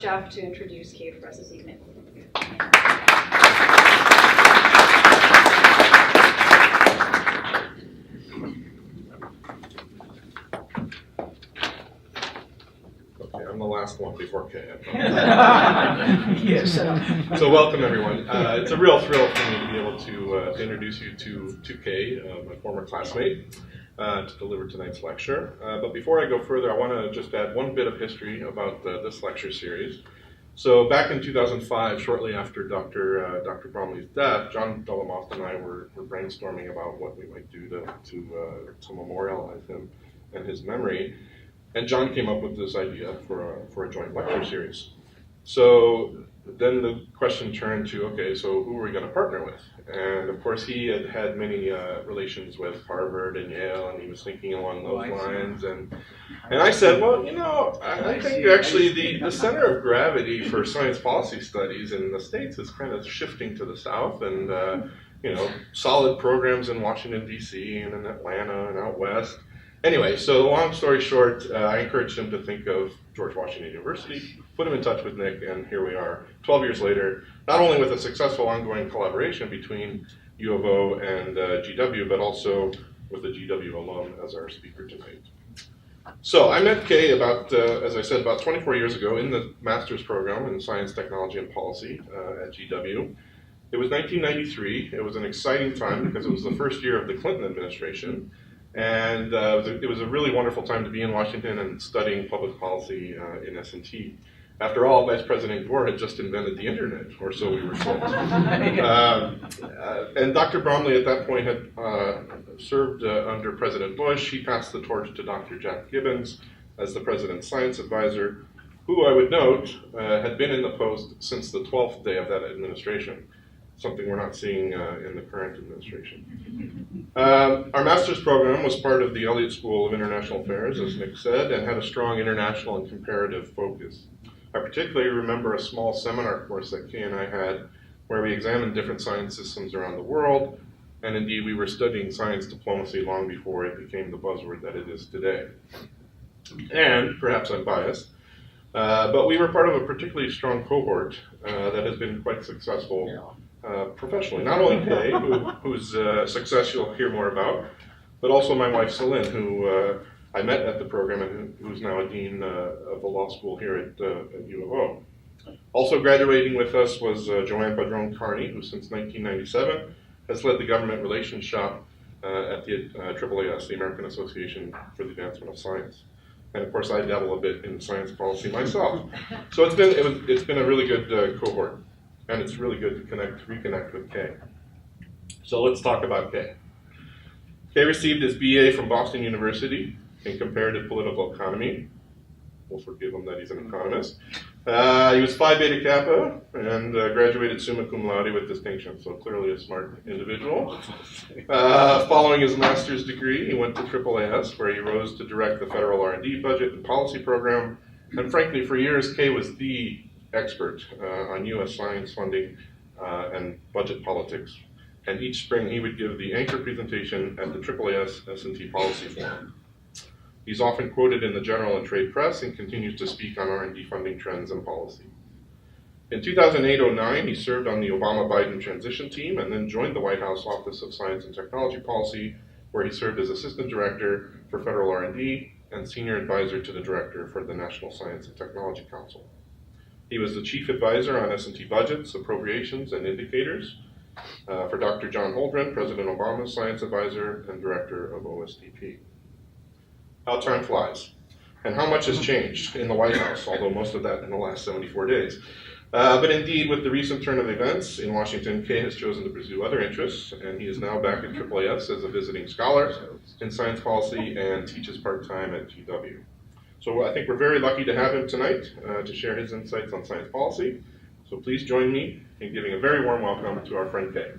Jeff to introduce Kay for us this evening. Okay, I'm the last one before Kay. Yes. So welcome everyone. It's a real thrill for me to be able to introduce you to Kay, my former classmate, to deliver tonight's lecture. But before I go further, I want to just add one bit of history about this lecture series. So back in 2005, shortly after Dr. Bromley's death, John Delamoth and I were brainstorming about what we might do to memorialize him and his memory. And John came up with this idea for a joint lecture series. So then the question turned to, okay, so who are we going to partner with? And of course, he had had many relations with Harvard and Yale, and he was thinking along those lines. And I said, well, you know, I think actually the center of gravity for science policy studies in the States is kind of shifting to the South, and you know, solid programs in Washington, D.C. and in Atlanta and out west. Anyway, so long story short, I encouraged him to think of George Washington University, put him in touch with Nick, and here we are, 12 years later, not only with a successful ongoing collaboration between U of O and GW, but also with a GW alum as our speaker tonight. So I met Kay about, as I said, about 24 years ago in the master's program in Science, Technology, and Policy at GW. It was 1993. It was an exciting time because it was the first year of the Clinton administration. And it was a really wonderful time to be in Washington and studying public policy in S&T. After all, Vice President Gore had just invented the internet, or so we were told. And Dr. Bromley at that point had served under President Bush. He passed the torch to Dr. Jack Gibbons as the president's science advisor, who I would note had been in the post since the 12th day of that administration. Something we're not seeing in the current administration. Our master's program was part of the Elliott School of International Affairs, as Nick said, and had a strong international and comparative focus. I particularly remember a small seminar course that Kay and I had where we examined different science systems around the world, and indeed we were studying science diplomacy long before it became the buzzword that it is today. And, perhaps I'm biased, but we were part of a particularly strong cohort that has been quite successful professionally. Not only Kay, whose success you'll hear more about, but also my wife Celine, who I met at the program and who's now a dean of the law school here at U of O. Also graduating with us was Joanne Padron-Carney, who since 1997 has led the government relations shop at the AAAS, the American Association for the Advancement of Science. And of course, I dabble a bit in science policy myself. So it's been a really good cohort. And it's really good to reconnect with Kay. So let's talk about Kay. Kay received his BA from Boston University in comparative political economy. We'll forgive him that he's an economist. He was Phi Beta Kappa and graduated summa cum laude with distinction, so clearly a smart individual. Following his master's degree, he went to AAAS, where he rose to direct the federal R&D budget and policy program. And frankly, for years, Kay was the expert on U.S. science funding and budget politics. And each spring he would give the anchor presentation at the AAAS S&T Policy Forum. He's often quoted in the general and trade press and continues to speak on R&D funding trends and policy. In 2008-09, he served on the Obama-Biden transition team and then joined the White House Office of Science and Technology Policy, where he served as Assistant Director for Federal R&D and Senior Advisor to the Director for the National Science and Technology Council. He was the chief advisor on S&T budgets, appropriations, and indicators for Dr. John Holdren, President Obama's science advisor and director of OSTP. How time flies, and how much has changed in the White House, although most of that in the last 74 days. But indeed, with the recent turn of events in Washington, Kay has chosen to pursue other interests, and he is now back at AAAS as a visiting scholar in science policy and teaches part-time at GW. So I think we're very lucky to have him tonight to share his insights on science policy. So please join me in giving a very warm welcome to our friend Kay.